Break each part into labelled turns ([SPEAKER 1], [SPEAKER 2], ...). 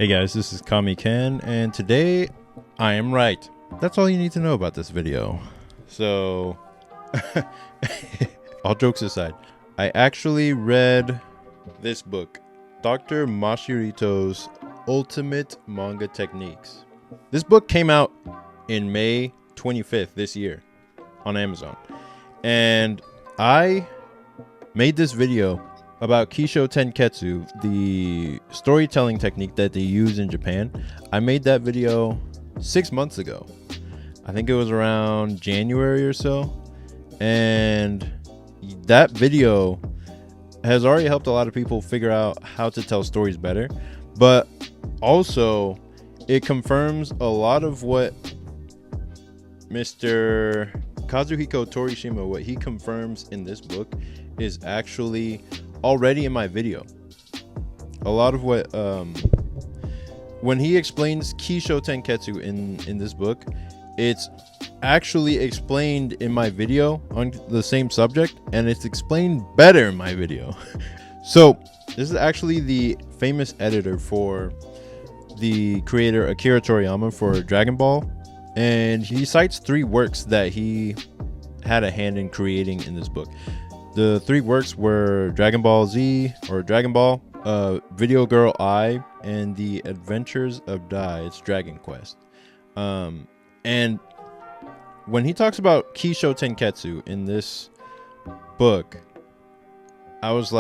[SPEAKER 1] Hey guys, this is Kami Ken, and today I am right. That's all you need to know about this video. So, all jokes aside, I actually read this book, Dr. Mashirito's Ultimate Manga Techniques. This book came out in May 25th this year on Amazon, and I made this video about KiShoTenKetsu, the storytelling technique that they use in Japan. I made that video 6 months ago. I think it was around January or so. And that video has already helped a lot of people figure out how to tell stories better. But also, it confirms a lot of what Mr. Kazuhiko Torishima, what he confirms in this book, is actually already in my video. A lot of what when he explains KiShoTenKetsu in this book, it's actually explained in my video on the same subject, and it's explained better in my video. So this is actually the famous editor for the creator Akira Toriyama for Dragon Ball, and he cites 3 works that he had a hand in creating in this book. The 3 works were Dragon Ball Z, or Dragon Ball, Video Girl I, and The Adventures of Dai. It's Dragon Quest. And when he talks about KiShoTenKetsu in this book, I was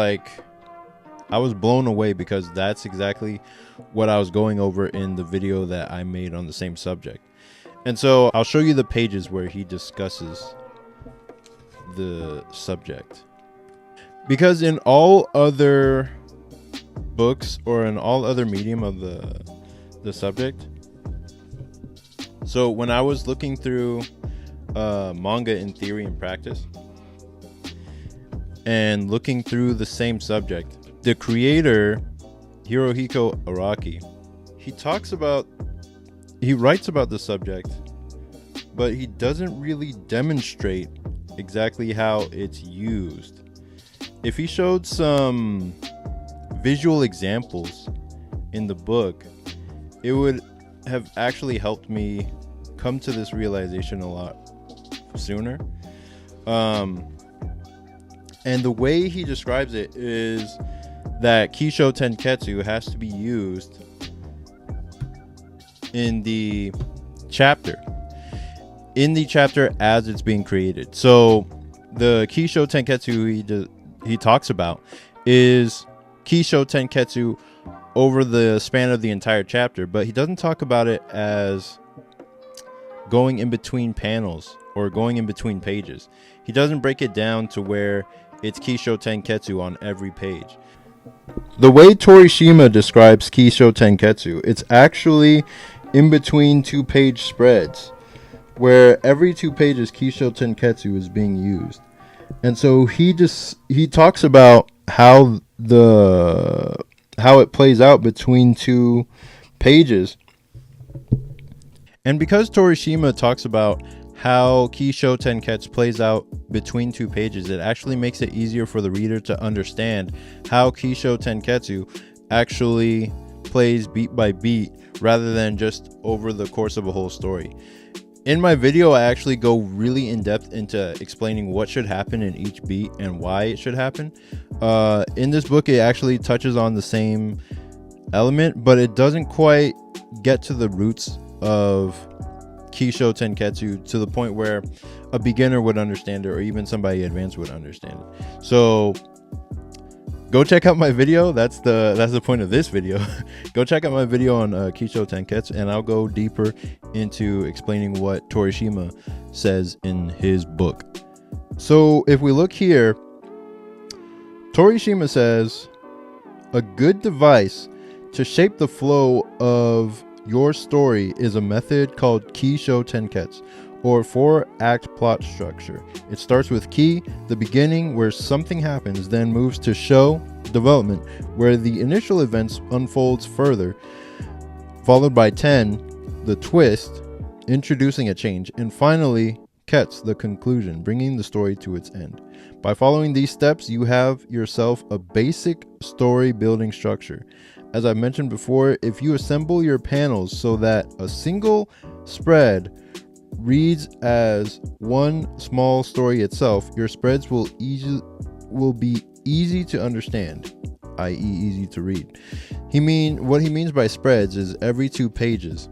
[SPEAKER 1] blown away, because that's exactly what I was going over in the video that I made on the same subject. And so I'll show you the pages where he discusses the subject, because in all other books or in all other medium of the subject, so when I was looking through manga in theory and practice and looking through the same subject, the creator Hirohiko Araki, he writes about the subject, but he doesn't really demonstrate exactly how it's used. If he showed some visual examples in the book, it would have actually helped me come to this realization a lot sooner. And the way he describes it is that KiShoTenKetsu has to be used in the chapter as it's being created. So the KiShoTenKetsu he talks about is KiShoTenKetsu over the span of the entire chapter, but he doesn't talk about it as going in between panels or going in between pages. He doesn't break it down to where it's KiShoTenKetsu on every page. The way Torishima describes KiShoTenKetsu, it's actually in between 2-page spreads, where every 2 pages KiShoTenKetsu is being used. And so he talks about how it plays out between 2 pages. And because Torishima talks about how KiShoTenKetsu plays out between 2 pages, it actually makes it easier for the reader to understand how KiShoTenKetsu actually plays beat by beat rather than just over the course of a whole story. In my video, I actually go really in depth into explaining what should happen in each beat and why it should happen. In this book, it actually touches on the same element, but it doesn't quite get to the roots of KiShoTenKetsu to the point where a beginner would understand it, or even somebody advanced would understand it. So go check out my video. That's the point of this video. Go check out my video on KiShoTenKetsu, and I'll go deeper into explaining what Torishima says in his book. So if we look here, Torishima says, a good device to shape the flow of your story is a method called KiShoTenKetsu, or 4-act plot structure. It starts with Ki, the beginning, where something happens, then moves to Sho, development, where the initial events unfolds further, followed by Ten, the twist, introducing a change, and finally Ketsu, the conclusion, bringing the story to its end. By following these steps, you have yourself a basic story building structure. as I mentioned before, if you assemble your panels so that a single spread reads as one small story itself, your spreads will be easy to understand, i.e. easy to read. What he means by spreads is every 2 pages.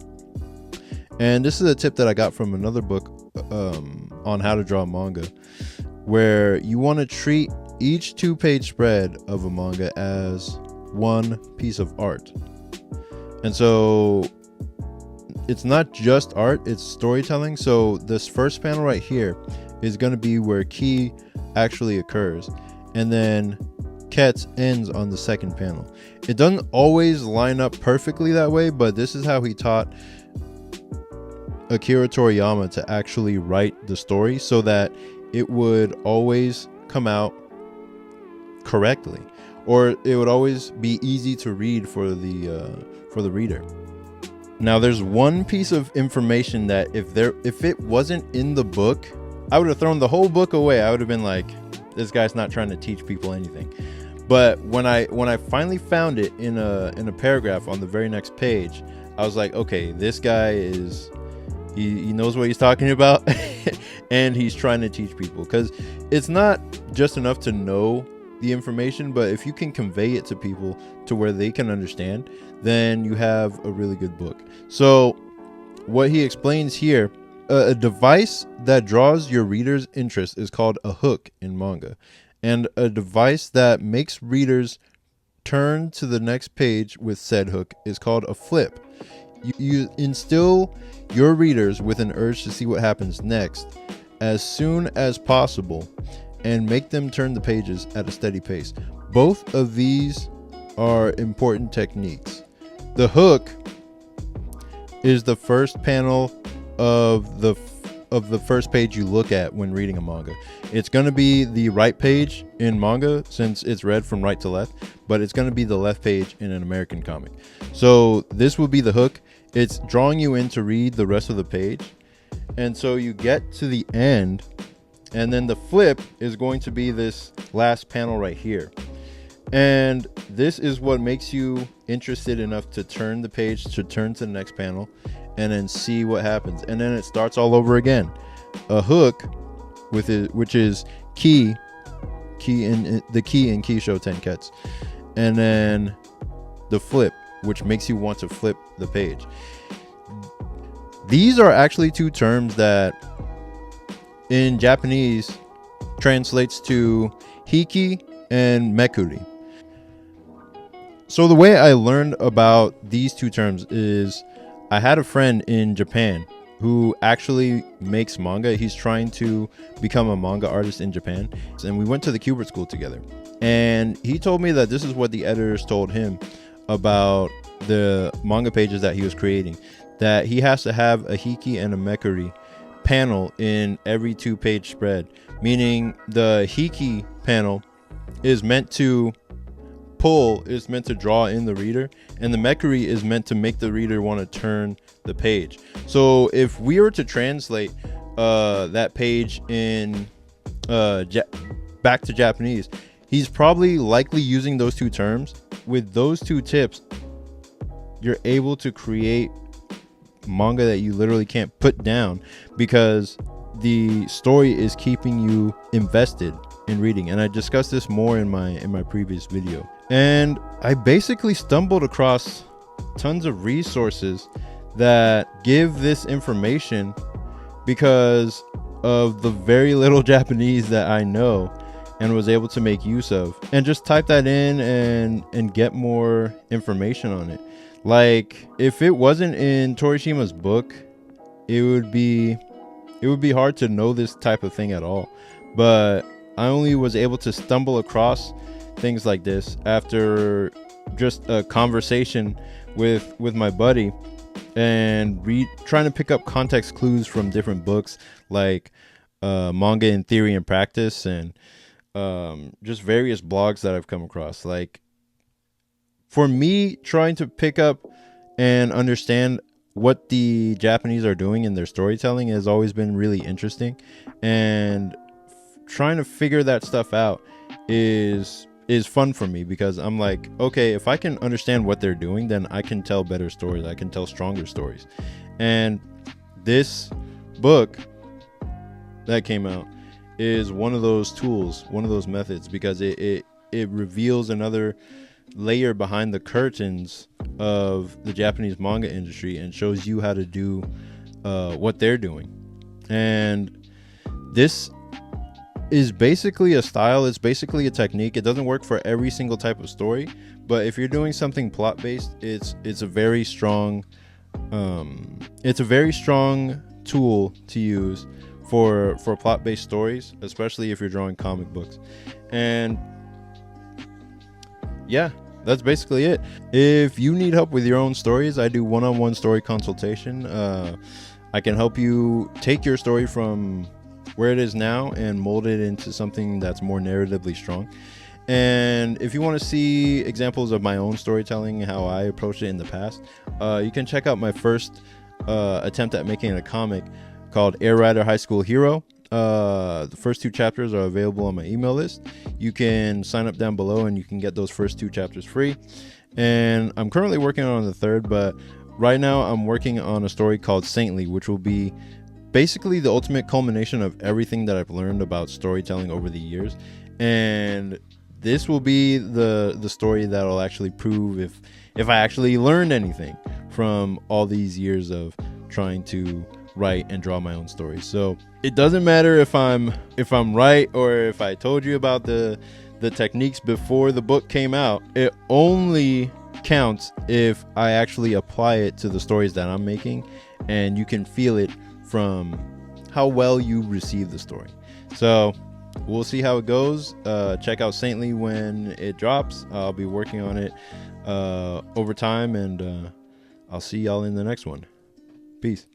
[SPEAKER 1] And this is a tip that I got from another book on how to draw manga, where you want to treat each 2-page spread of a manga as one piece of art. And so it's not just art, it's storytelling. So this first panel right here is going to be where Ki actually occurs, and then Ketsu ends on the second panel. It doesn't always line up perfectly that way, but this is how he taught Akira Toriyama to actually write the story so that it would always come out correctly, or it would always be easy to read for the reader. Now, there's one piece of information that if it wasn't in the book, I would have thrown the whole book away. I would have been like, this guy's not trying to teach people anything. But when I finally found it in a paragraph on the very next page, I was like, okay, this guy he knows what he's talking about, and he's trying to teach people, because it's not just enough to know the information, but if you can convey it to people to where they can understand, then you have a really good book. So what he explains here, a device that draws your reader's interest is called a hook in manga, and a device that makes readers turn to the next page with said hook is called a flip. You instill your readers with an urge to see what happens next as soon as possible and make them turn the pages at a steady pace. Both of these are important techniques. The hook is the first panel of the first page you look at when reading a manga. It's going to be the right page in manga since it's read from right to left, but it's going to be the left page in an American comic. So this will be the hook. It's drawing you in to read the rest of the page. And so you get to the end, and then the flip is going to be this last panel right here. And this is what makes you interested enough to turn the page, to turn to the next panel, and then see what happens. And then it starts all over again. A hook which is key in KiShoTenKetsu. And then the flip, which makes you want to flip the page. These are actually 2 terms that in Japanese translates to hiki and mekuri. So the way I learned about these 2 terms is I had a friend in Japan who actually makes manga. He's trying to become a manga artist in Japan. And we went to the Kubert school together. And he told me that this is what the editors told him about the manga pages that he was creating. That he has to have a hiki and a mekuri panel in every 2-page spread. Meaning the hiki panel is meant to is meant to draw in the reader, and the mekuri is meant to make the reader want to turn the page. So if we were to translate that page in back to Japanese, he's probably likely using those 2 terms. With those 2 tips, you're able to create manga that you literally can't put down, because the story is keeping you invested in reading. And I discussed this more in my previous video. And I basically stumbled across tons of resources that give this information because of the very little Japanese that I know and was able to make use of, and just type that in and get more information on it. Like, if it wasn't in Torishima's book, it would be hard to know this type of thing at all. But I only was able to stumble across things like this after just a conversation with my buddy and trying to pick up context clues from different books, like Manga in Theory and Practice, and just various blogs that I've come across. Like, for me, trying to pick up and understand what the Japanese are doing in their storytelling has always been really interesting, and trying to figure that stuff out is is fun for me, because I'm like, okay, if I can understand what they're doing, then I can tell better stories. I can tell stronger stories. And this book that came out is one of those tools, one of those methods, because it reveals another layer behind the curtains of the Japanese manga industry and shows you how to do what they're doing. And this is basically a style. It's basically a technique. It doesn't work for every single type of story, but if you're doing something plot based, it's a very strong tool to use for plot based stories, especially if you're drawing comic books. And yeah, that's basically it. If you need help with your own stories, I do one-on-one story consultation. I can help you take your story from where it is now and mold it into something that's more narratively strong. And if you want to see examples of my own storytelling, how I approached it in the past, you can check out my first attempt at making a comic called Air Rider High School Hero. The first 2 chapters are available on my email list. You can sign up down below and you can get those first 2 chapters free. And I'm currently working on the third, but right now I'm working on a story called Saintly, which will be basically the ultimate culmination of everything that I've learned about storytelling over the years. And this will be the story that will actually prove if I actually learned anything from all these years of trying to write and draw my own stories. So it doesn't matter if I'm right or if I told you about the techniques before the book came out. It only counts if I actually apply it to the stories that I'm making, and you can feel it from how well you receive the story. So we'll see how it goes. Check out Saintly when it drops. I'll be working on it over time, and I'll see y'all in the next one. Peace.